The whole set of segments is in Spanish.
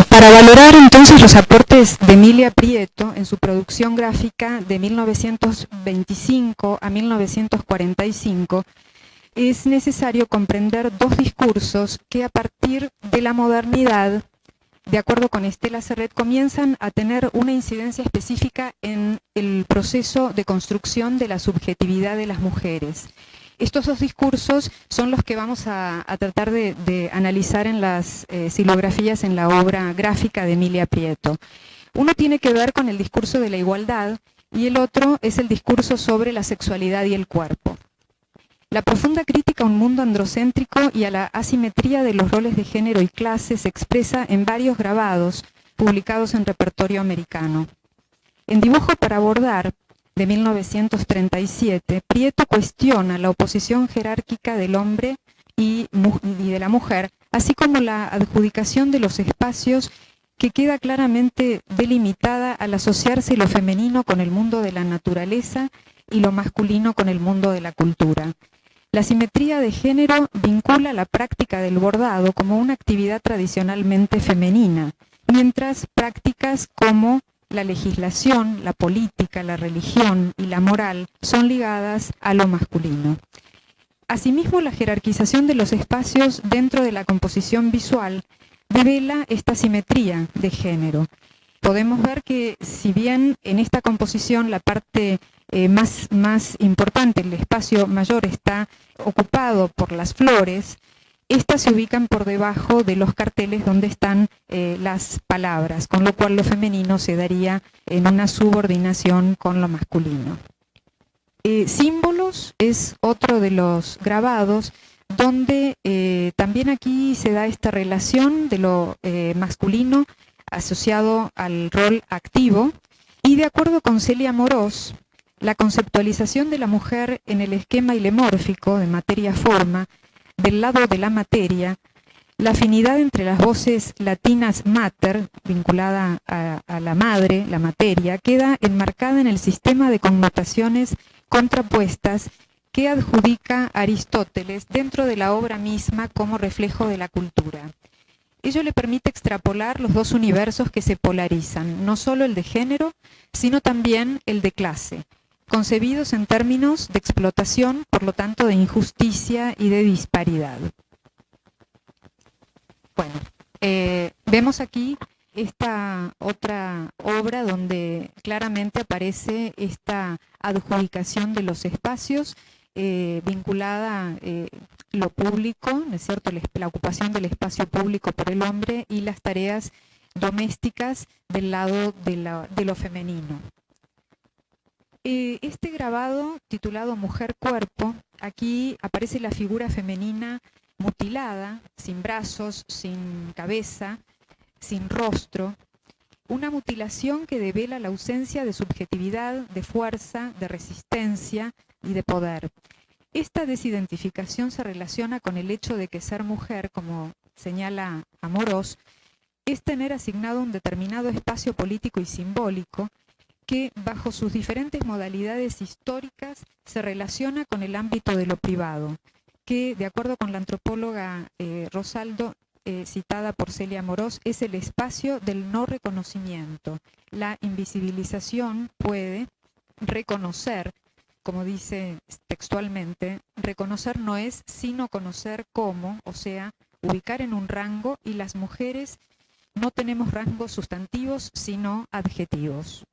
Para valorar entonces los aportes de Emilia Prieto en su producción gráfica de 1925 a 1945, es necesario comprender dos discursos que a partir de la modernidad, de acuerdo con Estela Serret, comienzan a tener una incidencia específica en el proceso de construcción de la subjetividad de las mujeres. Estos dos discursos son los que vamos a tratar de analizar en las silografías en la obra gráfica de Emilia Prieto. Uno tiene que ver con el discurso de la igualdad y el otro es el discurso sobre la sexualidad y el cuerpo. La profunda crítica a un mundo androcéntrico y a la asimetría de los roles de género y clase se expresa en varios grabados publicados en repertorio americano. En Dibujo para bordar, de 1937, Prieto cuestiona la oposición jerárquica del hombre y de la mujer, así como la adjudicación de los espacios que queda claramente delimitada al asociarse lo femenino con el mundo de la naturaleza y lo masculino con el mundo de la cultura. La simetría de género vincula la práctica del bordado como una actividad tradicionalmente femenina, mientras prácticas como la legislación, la política, la religión y la moral son ligadas a lo masculino. Asimismo, la jerarquización de los espacios dentro de la composición visual devela esta simetría de género. Podemos ver que si bien en esta composición la parte más importante, el espacio mayor, está ocupado por las flores, estas se ubican por debajo de los carteles donde están las palabras, con lo cual lo femenino se daría en una subordinación con lo masculino. Símbolos es otro de los grabados donde también aquí se da esta relación de lo masculino asociado al rol activo, y de acuerdo con Celia Morós, la conceptualización de la mujer en el esquema ilemórfico de materia-forma, del lado de la materia, la afinidad entre las voces latinas mater, vinculada a la madre, la materia, queda enmarcada en el sistema de connotaciones contrapuestas que adjudica Aristóteles dentro de la obra misma como reflejo de la cultura. Ello le permite extrapolar los dos universos que se polarizan, no solo el de género, sino también el de clase, concebidos en términos de explotación, por lo tanto de injusticia y de disparidad. Bueno, vemos aquí esta otra obra donde claramente aparece esta adjudicación de los espacios vinculada lo público, ¿no es cierto?, la ocupación del espacio público por el hombre y las tareas domésticas del lado de lo femenino. Este grabado titulado Mujer Cuerpo, aquí aparece la figura femenina mutilada, sin brazos, sin cabeza, sin rostro, una mutilación que devela la ausencia de subjetividad, de fuerza, de resistencia y de poder. Esta desidentificación se relaciona con el hecho de que ser mujer, como señala Amorós, es tener asignado un determinado espacio político y simbólico que, bajo sus diferentes modalidades históricas, se relaciona con el ámbito de lo privado, que, de acuerdo con la antropóloga Rosaldo, citada por Celia Morós, es el espacio del no reconocimiento. La invisibilización puede reconocer, como dice textualmente, reconocer no es sino conocer cómo, o sea, ubicar en un rango, y las mujeres no tenemos rangos sustantivos sino adjetivos.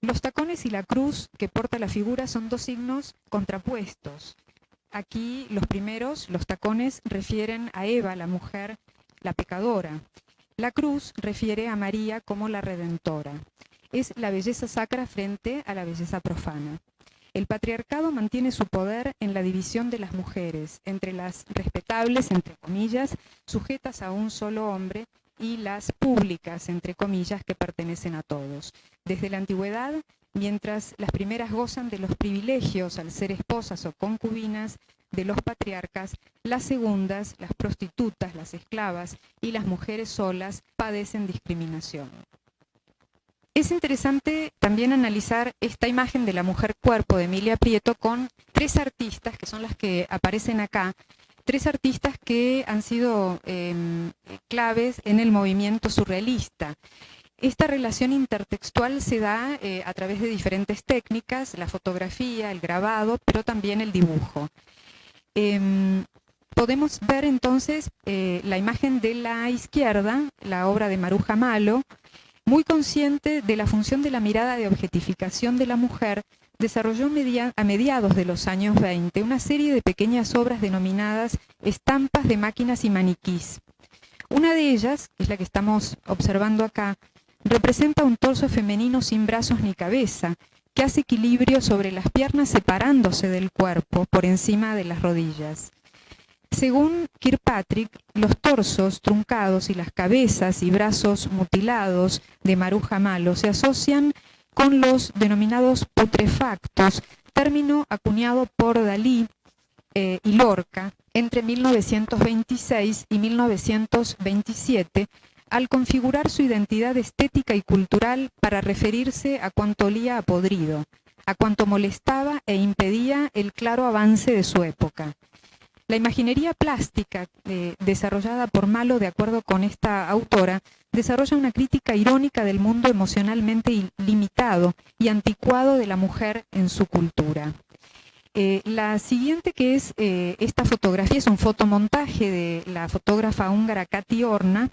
Los tacones y la cruz que porta la figura son dos signos contrapuestos. Aquí los primeros, los tacones, refieren a Eva, la mujer, la pecadora. La cruz refiere a María como la redentora. Es la belleza sacra frente a la belleza profana. El patriarcado mantiene su poder en la división de las mujeres, entre las respetables, entre comillas, sujetas a un solo hombre, y las públicas, entre comillas, que pertenecen a todos. Desde la antigüedad, mientras las primeras gozan de los privilegios al ser esposas o concubinas de los patriarcas, las segundas, las prostitutas, las esclavas y las mujeres solas padecen discriminación. Es interesante también analizar esta imagen de la mujer cuerpo de Emilia Prieto con tres artistas, que son las que aparecen acá, tres artistas que han sido claves en el movimiento surrealista. Esta relación intertextual se da a través de diferentes técnicas, la fotografía, el grabado, pero también el dibujo. Podemos ver entonces la imagen de la izquierda, la obra de Maruja Malo, muy consciente de la función de la mirada de objetificación de la mujer, desarrolló a mediados de los años 20 una serie de pequeñas obras denominadas estampas de máquinas y maniquís. Una de ellas, que es la que estamos observando acá, representa un torso femenino sin brazos ni cabeza, que hace equilibrio sobre las piernas separándose del cuerpo por encima de las rodillas. Según Kirkpatrick, los torsos truncados y las cabezas y brazos mutilados de Maruja Malo se asocian con los denominados putrefactos, término acuñado por Dalí y Lorca entre 1926 y 1927, al configurar su identidad estética y cultural para referirse a cuanto olía a podrido, a cuanto molestaba e impedía el claro avance de su época. La imaginería plástica desarrollada por Malo, de acuerdo con esta autora, desarrolla una crítica irónica del mundo emocionalmente limitado y anticuado de la mujer en su cultura. La siguiente, que es esta fotografía, es un fotomontaje de la fotógrafa húngara Kati Orna.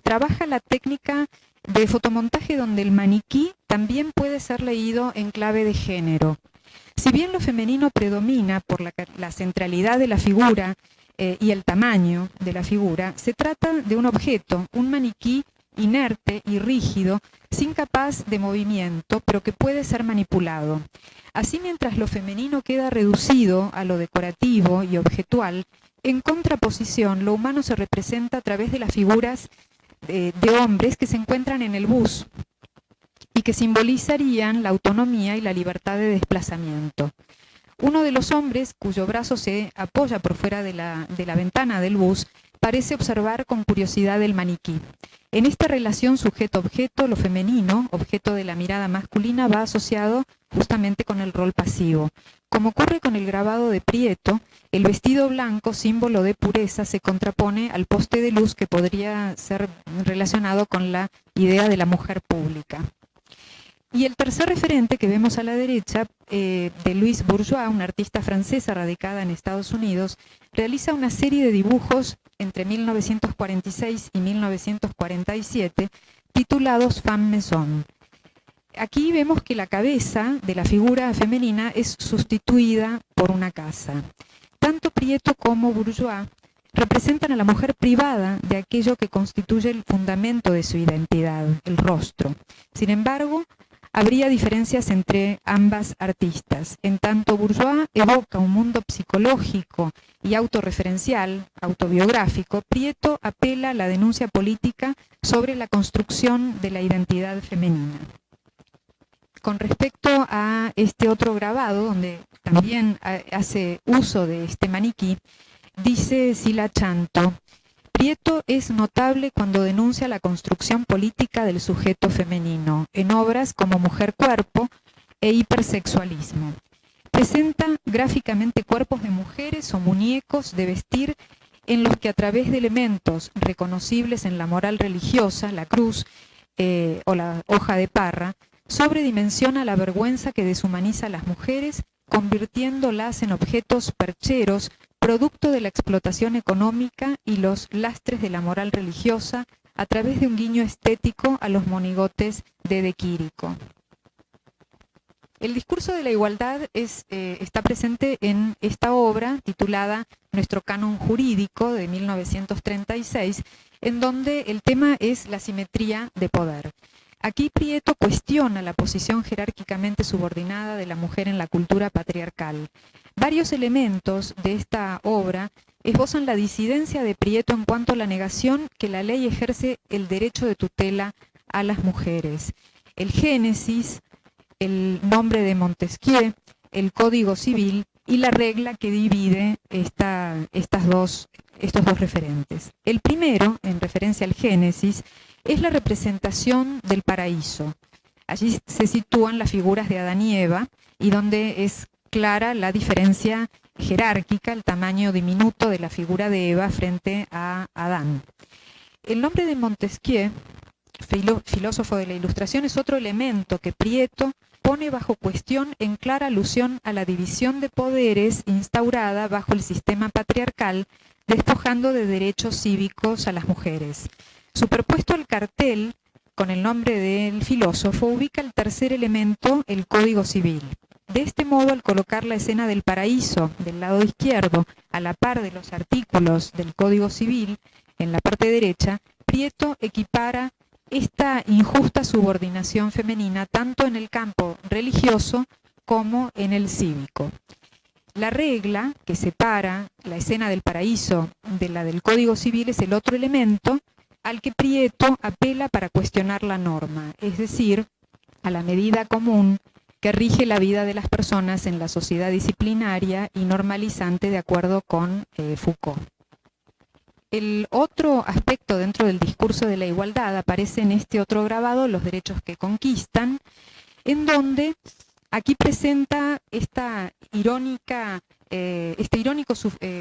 Trabaja la técnica de fotomontaje donde el maniquí también puede ser leído en clave de género. Si bien lo femenino predomina por la centralidad de la figura y el tamaño de la figura, se trata de un objeto, un maniquí inerte y rígido, sin capaz de movimiento, pero que puede ser manipulado. Así, mientras lo femenino queda reducido a lo decorativo y objetual, en contraposición, lo humano se representa a través de las figuras de hombres que se encuentran en el bus y que simbolizarían la autonomía y la libertad de desplazamiento. Uno de los hombres, cuyo brazo se apoya por fuera de la ventana del bus, parece observar con curiosidad el maniquí. En esta relación sujeto-objeto, lo femenino, objeto de la mirada masculina, va asociado justamente con el rol pasivo. Como ocurre con el grabado de Prieto, el vestido blanco, símbolo de pureza, se contrapone al poste de luz que podría ser relacionado con la idea de la mujer pública. Y el tercer referente que vemos a la derecha, de Louise Bourgeois, una artista francesa radicada en Estados Unidos, realiza una serie de dibujos entre 1946 y 1947 titulados Femme Maison. Aquí vemos que la cabeza de la figura femenina es sustituida por una casa. Tanto Prieto como Bourgeois representan a la mujer privada de aquello que constituye el fundamento de su identidad, el rostro. Sin embargo, habría diferencias entre ambas artistas. En tanto Bourgeois evoca un mundo psicológico y autorreferencial, autobiográfico, Prieto apela a la denuncia política sobre la construcción de la identidad femenina. Con respecto a este otro grabado, donde también hace uso de este maniquí, dice Sila Chanto: Prieto es notable cuando denuncia la construcción política del sujeto femenino, en obras como Mujer Cuerpo e Hipersexualismo. Presenta gráficamente cuerpos de mujeres o muñecos de vestir en los que a través de elementos reconocibles en la moral religiosa, la cruz o la hoja de parra, sobredimensiona la vergüenza que deshumaniza a las mujeres, convirtiéndolas en objetos percheros, producto de la explotación económica y los lastres de la moral religiosa, a través de un guiño estético a los monigotes de Quirico. El discurso de la igualdad está presente en esta obra titulada Nuestro canon jurídico, de 1936, en donde el tema es la simetría de poder. Aquí Prieto cuestiona la posición jerárquicamente subordinada de la mujer en la cultura patriarcal. Varios elementos de esta obra esbozan la disidencia de Prieto en cuanto a la negación que la ley ejerce el derecho de tutela a las mujeres. El Génesis, el nombre de Montesquieu, el Código Civil y la regla que divide estos dos referentes. El primero, en referencia al Génesis, es la representación del paraíso. Allí se sitúan las figuras de Adán y Eva, y donde es clara la diferencia jerárquica, el tamaño diminuto de la figura de Eva frente a Adán. El nombre de Montesquieu, filósofo de la Ilustración, es otro elemento que Prieto pone bajo cuestión en clara alusión a la división de poderes instaurada bajo el sistema patriarcal, despojando de derechos cívicos a las mujeres. Superpuesto al cartel con el nombre del filósofo, ubica el tercer elemento, el Código Civil. De este modo, al colocar la escena del paraíso del lado izquierdo a la par de los artículos del Código Civil en la parte derecha, Prieto equipara esta injusta subordinación femenina tanto en el campo religioso como en el cívico. La regla que separa la escena del paraíso de la del Código Civil es el otro elemento al que Prieto apela para cuestionar la norma, es decir, a la medida común que rige la vida de las personas en la sociedad disciplinaria y normalizante de acuerdo con Foucault. El otro aspecto dentro del discurso de la igualdad aparece en este otro grabado, Los derechos que conquistan, en donde aquí presenta este irónico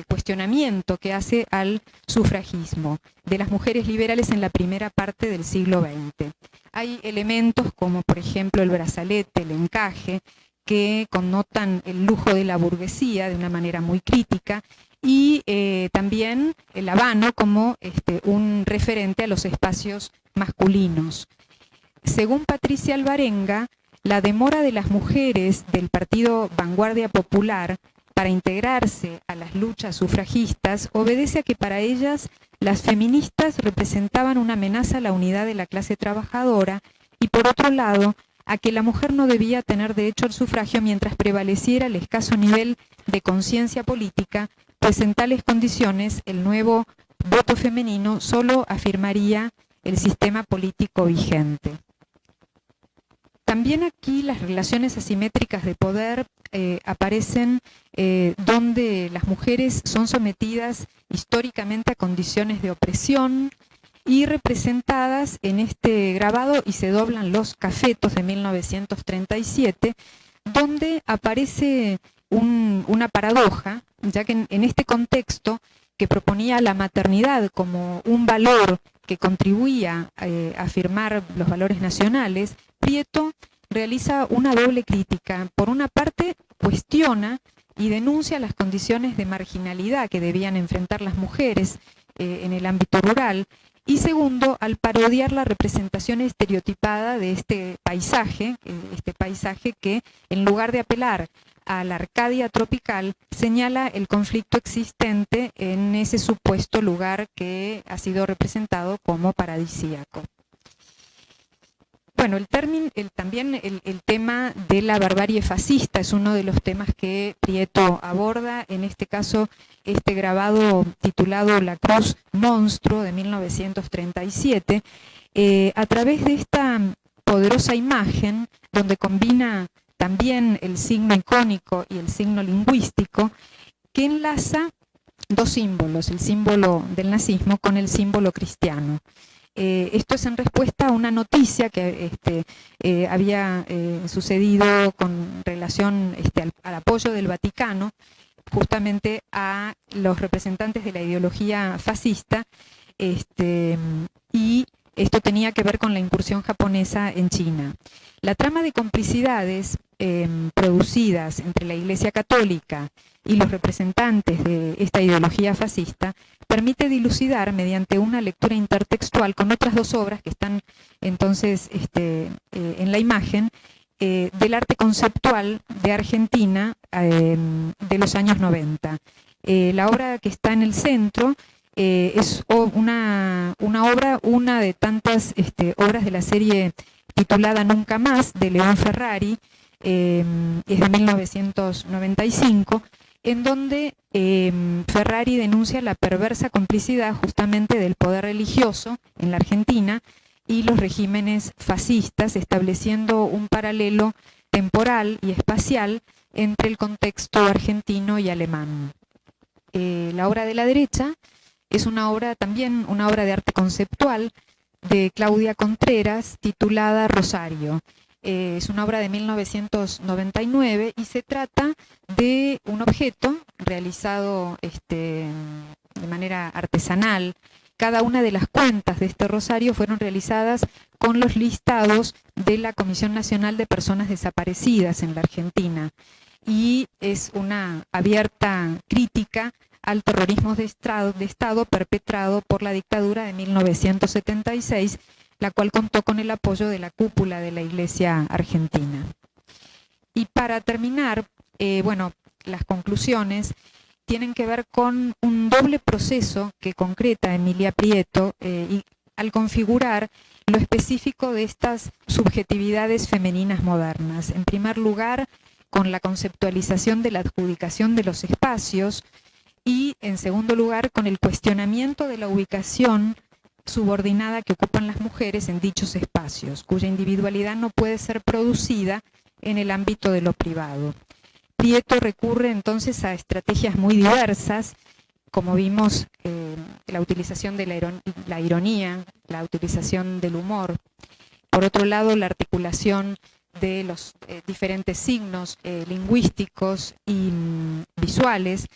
cuestionamiento que hace al sufragismo de las mujeres liberales en la primera parte del siglo XX. Hay elementos como, por ejemplo, el brazalete, el encaje, que connotan el lujo de la burguesía de una manera muy crítica, y también el habano como un referente a los espacios masculinos. Según Patricia Alvarenga, la demora de las mujeres del partido Vanguardia Popular para integrarse a las luchas sufragistas obedece a que para ellas las feministas representaban una amenaza a la unidad de la clase trabajadora y, por otro lado, a que la mujer no debía tener derecho al sufragio mientras prevaleciera el escaso nivel de conciencia política, pues en tales condiciones el nuevo voto femenino solo afirmaría el sistema político vigente. También aquí las relaciones asimétricas de poder aparecen donde las mujeres son sometidas históricamente a condiciones de opresión y representadas en este grabado Y se doblan los cafetos de 1937, donde aparece una paradoja, ya que en este contexto que proponía la maternidad como un valor que contribuía a afirmar los valores nacionales, Prieto realiza una doble crítica. Por una parte, cuestiona y denuncia las condiciones de marginalidad que debían enfrentar las mujeres en el ámbito rural, y segundo, al parodiar la representación estereotipada de este paisaje que, en lugar de apelar a la Arcadia tropical, señala el conflicto existente en ese supuesto lugar que ha sido representado como paradisíaco. Bueno, el tema de la barbarie fascista es uno de los temas que Prieto aborda, en este caso este grabado titulado La Cruz Monstruo de 1937, a través de esta poderosa imagen donde combina también el signo icónico y el signo lingüístico, que enlaza dos símbolos, el símbolo del nazismo con el símbolo cristiano. Esto es en respuesta a una noticia que había sucedido con relación al apoyo del Vaticano justamente a los representantes de la ideología fascista, y esto tenía que ver con la incursión japonesa en China. La trama de complicidades producidas entre la Iglesia Católica y los representantes de esta ideología fascista permite dilucidar mediante una lectura intertextual con otras dos obras que están entonces en la imagen, del arte conceptual de Argentina de los años 90. La obra que está en el centro es una de tantas obras de la serie titulada Nunca Más, de León Ferrari, es de 1995, en donde Ferrari denuncia la perversa complicidad justamente del poder religioso en la Argentina y los regímenes fascistas, estableciendo un paralelo temporal y espacial entre el contexto argentino y alemán. La obra de la derecha es también una obra de arte conceptual de Claudia Contreras, titulada Rosario. Es una obra de 1999 y se trata de un objeto realizado de manera artesanal. Cada una de las cuentas de este rosario fueron realizadas con los listados de la Comisión Nacional de Personas Desaparecidas en la Argentina. Y es una abierta crítica al terrorismo de Estado perpetrado por la dictadura de 1976, la cual contó con el apoyo de la cúpula de la Iglesia argentina. Y para terminar, las conclusiones tienen que ver con un doble proceso que concreta Emilia Prieto y al configurar lo específico de estas subjetividades femeninas modernas. En primer lugar, con la conceptualización de la adjudicación de los espacios y, en segundo lugar, con el cuestionamiento de la ubicación subordinada que ocupan las mujeres en dichos espacios, cuya individualidad no puede ser producida en el ámbito de lo privado. Prieto recurre entonces a estrategias muy diversas, como vimos, la utilización de la ironía, la utilización del humor. Por otro lado, la articulación de los diferentes signos lingüísticos y visuales.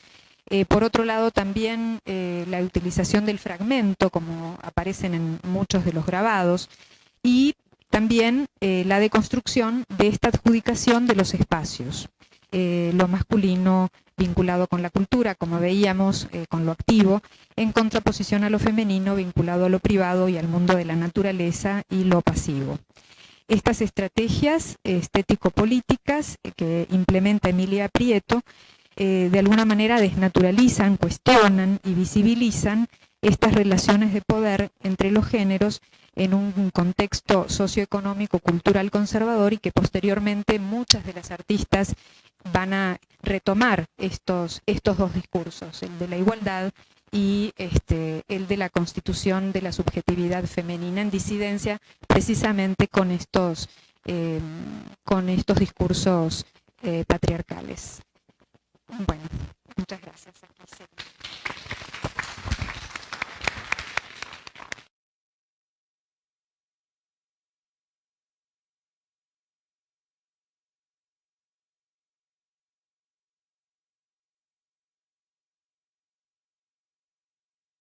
Por otro lado, también la utilización del fragmento, como aparecen en muchos de los grabados, y también la deconstrucción de esta adjudicación de los espacios. Lo masculino vinculado con la cultura, como veíamos, con lo activo, en contraposición a lo femenino vinculado a lo privado y al mundo de la naturaleza y lo pasivo. Estas estrategias estético-políticas que implementa Emilia Prieto de alguna manera desnaturalizan, cuestionan y visibilizan estas relaciones de poder entre los géneros en un contexto socioeconómico, cultural conservador, y que posteriormente muchas de las artistas van a retomar estos dos discursos, el de la igualdad y el de la constitución de la subjetividad femenina en disidencia, precisamente con estos discursos patriarcales. Bueno, muchas gracias. Aquí